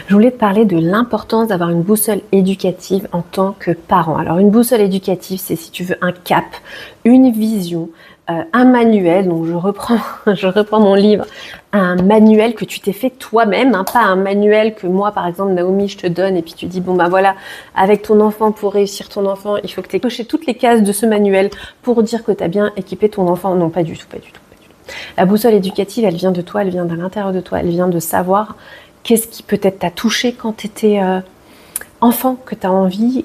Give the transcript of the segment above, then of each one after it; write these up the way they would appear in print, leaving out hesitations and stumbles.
Je voulais te parler de l'importance d'avoir une boussole éducative en tant que parent. Alors une boussole éducative, c'est si tu veux un cap, une vision, un manuel. Donc je reprends mon livre, un manuel que tu t'es fait toi-même, hein, pas un manuel que moi par exemple Naomi je te donne et puis tu dis bon bah voilà, avec ton enfant, pour réussir ton enfant, il faut que tu aies coché toutes les cases de ce manuel pour dire que tu as bien équipé ton enfant. Non, pas du tout. La boussole éducative, elle vient de toi, elle vient de l'intérieur de toi, elle vient de savoir qu'est-ce qui peut-être t'a touché quand tu étais enfant, que tu as envie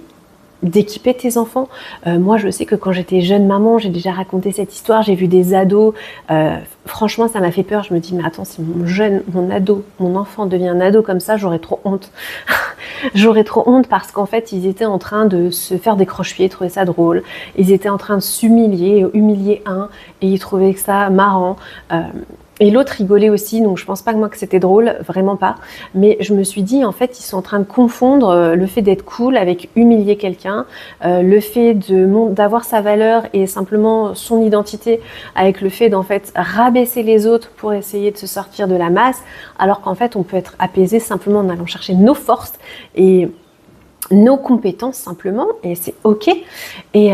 d'équiper tes enfants. Moi, je sais que quand j'étais jeune maman, j'ai déjà raconté cette histoire, j'ai vu des ados. Franchement, ça m'a fait peur. Je me dis, mais attends, si mon enfant devient un ado comme ça, j'aurais trop honte. J'aurais trop honte parce qu'en fait, ils étaient en train de se faire des croche-pieds, trouver ça drôle. Ils étaient en train de humilier un, et ils trouvaient ça marrant. Et l'autre rigolait aussi, donc je pense pas que c'était drôle, vraiment pas. Mais je me suis dit, en fait, ils sont en train de confondre le fait d'être cool avec humilier quelqu'un, le fait d'avoir sa valeur et simplement son identité avec le fait d'en fait rabaisser les autres pour essayer de se sortir de la masse, alors qu'en fait, on peut être apaisé simplement en allant chercher nos forces et nos compétences simplement, et c'est ok. Et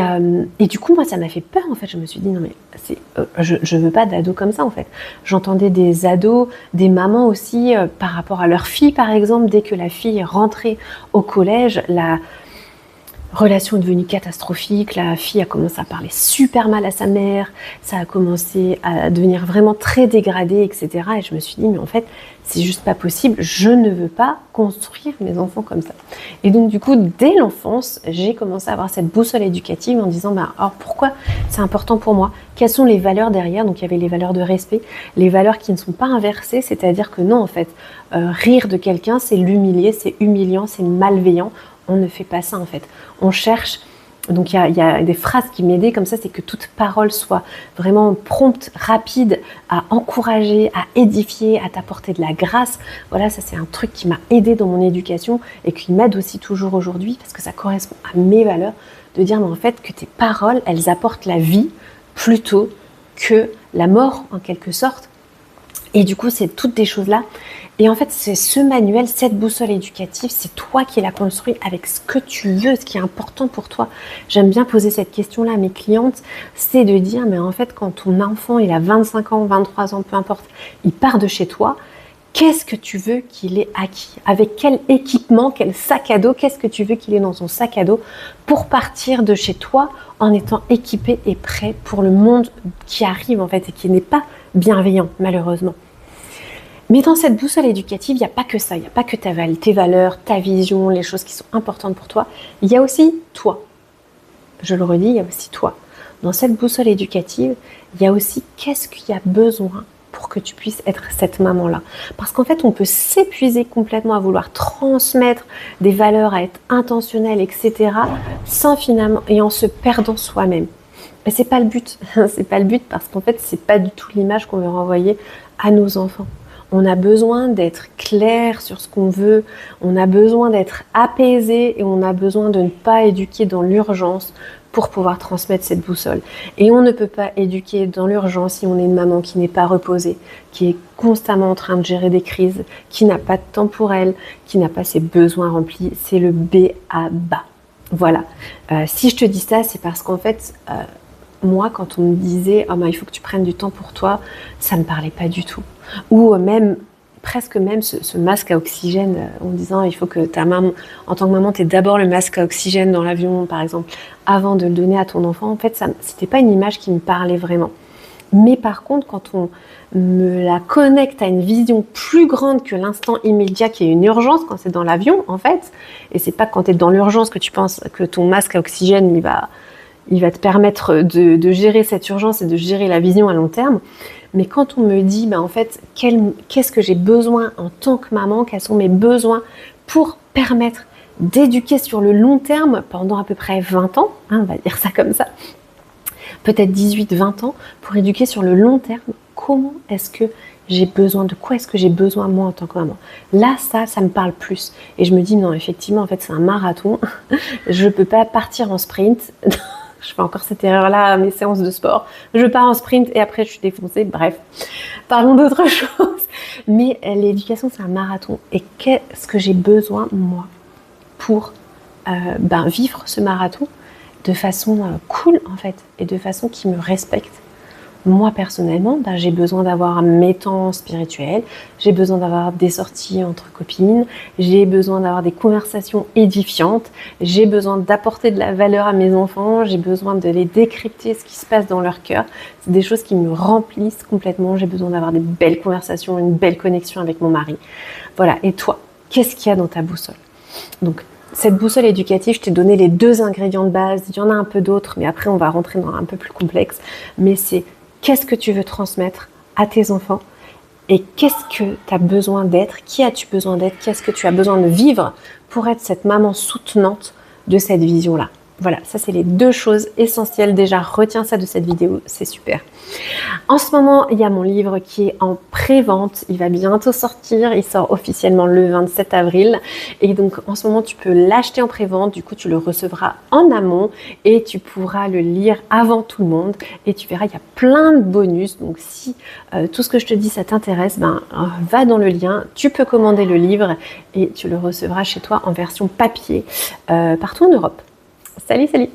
du coup, moi, ça m'a fait peur en fait. Je me suis dit non mais je veux pas d'ados comme ça en fait. J'entendais des ados, des mamans aussi par rapport à leur fille par exemple, dès que la fille est rentrée au collège, la relation est devenue catastrophique, la fille a commencé à parler super mal à sa mère, ça a commencé à devenir vraiment très dégradé, etc. Et je me suis dit, mais en fait, c'est juste pas possible, je ne veux pas construire mes enfants comme ça. Et donc du coup, dès l'enfance, j'ai commencé à avoir cette boussole éducative en disant, alors pourquoi c'est important pour moi ? Quelles sont les valeurs derrière ? Donc il y avait les valeurs de respect, les valeurs qui ne sont pas inversées, c'est-à-dire que non, en fait, rire de quelqu'un, c'est l'humilier, c'est humiliant, c'est malveillant. On ne fait pas ça en fait. On cherche, donc il y a des phrases qui m'aidaient comme ça, c'est que toute parole soit vraiment prompte, rapide, à encourager, à édifier, à t'apporter de la grâce. Voilà, ça c'est un truc qui m'a aidé dans mon éducation et qui m'aide aussi toujours aujourd'hui parce que ça correspond à mes valeurs, de dire mais en fait que tes paroles, elles apportent la vie plutôt que la mort en quelque sorte. Et du coup, c'est toutes des choses-là. Et en fait, c'est ce manuel, cette boussole éducative, c'est toi qui l'as construit avec ce que tu veux, ce qui est important pour toi. J'aime bien poser cette question-là à mes clientes, c'est de dire, mais en fait, quand ton enfant, il a 25 ans, 23 ans, peu importe, il part de chez toi, qu'est-ce que tu veux qu'il ait acquis ? Avec quel équipement, quel sac à dos, qu'est-ce que tu veux qu'il ait dans son sac à dos pour partir de chez toi en étant équipé et prêt pour le monde qui arrive en fait et qui n'est pas bienveillant malheureusement. Mais dans cette boussole éducative, il n'y a pas que ça, il n'y a pas que tes valeurs, ta vision, les choses qui sont importantes pour toi, il y a aussi toi. Je le redis, il y a aussi toi. Dans cette boussole éducative, il y a aussi qu'est-ce qu'il y a besoin pour que tu puisses être cette maman-là. Parce qu'en fait, on peut s'épuiser complètement à vouloir transmettre des valeurs, à être intentionnel, etc., sans finalement, et en se perdant soi-même. Mais c'est pas le but, c'est pas le but parce qu'en fait, c'est pas du tout l'image qu'on veut renvoyer à nos enfants. On a besoin d'être clair sur ce qu'on veut, on a besoin d'être apaisé et on a besoin de ne pas éduquer dans l'urgence pour pouvoir transmettre cette boussole. Et on ne peut pas éduquer dans l'urgence si on est une maman qui n'est pas reposée, qui est constamment en train de gérer des crises, qui n'a pas de temps pour elle, qui n'a pas ses besoins remplis. C'est le b.a.-ba. Voilà. Si je te dis ça, c'est parce qu'en fait, moi, quand on me disait « il faut que tu prennes du temps pour toi », ça ne me parlait pas du tout. Ou même, presque même ce masque à oxygène, en disant « il faut que ta maman, en tant que maman, tu aies d'abord le masque à oxygène dans l'avion, par exemple, avant de le donner à ton enfant ». En fait, c'était pas une image qui me parlait vraiment. Mais par contre, quand on me la connecte à une vision plus grande que l'instant immédiat qui est une urgence, quand c'est dans l'avion, en fait, et c'est pas quand tu es dans l'urgence que tu penses que ton masque à oxygène, il va te permettre de gérer cette urgence et de gérer la vision à long terme. Mais quand on me dit, en fait, qu'est-ce que j'ai besoin en tant que maman, quels sont mes besoins pour permettre d'éduquer sur le long terme pendant à peu près 20 ans, on va dire ça comme ça, peut-être 18, 20 ans, pour éduquer sur le long terme, comment est-ce que j'ai besoin, de quoi est-ce que j'ai besoin moi en tant que maman ? Là, ça me parle plus. Et je me dis, non, effectivement, en fait, c'est un marathon. Je peux pas partir en sprint. Je fais encore cette erreur-là à mes séances de sport. Je pars en sprint et après je suis défoncée. Bref, parlons d'autre chose. Mais l'éducation, c'est un marathon. Et qu'est-ce que j'ai besoin, moi, pour vivre ce marathon de façon cool, en fait, et de façon qui me respecte. Moi, personnellement, j'ai besoin d'avoir mes temps spirituels, j'ai besoin d'avoir des sorties entre copines, j'ai besoin d'avoir des conversations édifiantes, j'ai besoin d'apporter de la valeur à mes enfants, j'ai besoin de les décrypter, ce qui se passe dans leur cœur. C'est des choses qui me remplissent complètement. J'ai besoin d'avoir des belles conversations, une belle connexion avec mon mari. Voilà. Et toi, qu'est-ce qu'il y a dans ta boussole? Donc, cette boussole éducative, je t'ai donné les 2 ingrédients de base. Il y en a un peu d'autres, mais après, on va rentrer dans un peu plus complexe. Mais c'est qu'est-ce que tu veux transmettre à tes enfants et qu'est-ce que tu as besoin d'être, qui as-tu besoin d'être, qu'est-ce que tu as besoin de vivre pour être cette maman soutenante de cette vision-là. Voilà, ça c'est les 2 choses essentielles. Déjà, retiens ça de cette vidéo, c'est super. En ce moment, il y a mon livre qui est en pré-vente. Il va bientôt sortir. Il sort officiellement le 27 avril. Et donc, en ce moment, tu peux l'acheter en pré-vente. Du coup, tu le recevras en amont et tu pourras le lire avant tout le monde. Et tu verras, il y a plein de bonus. Donc, si tout ce que je te dis, ça t'intéresse, va dans le lien. Tu peux commander le livre et tu le recevras chez toi en version papier partout en Europe. Salut, salut!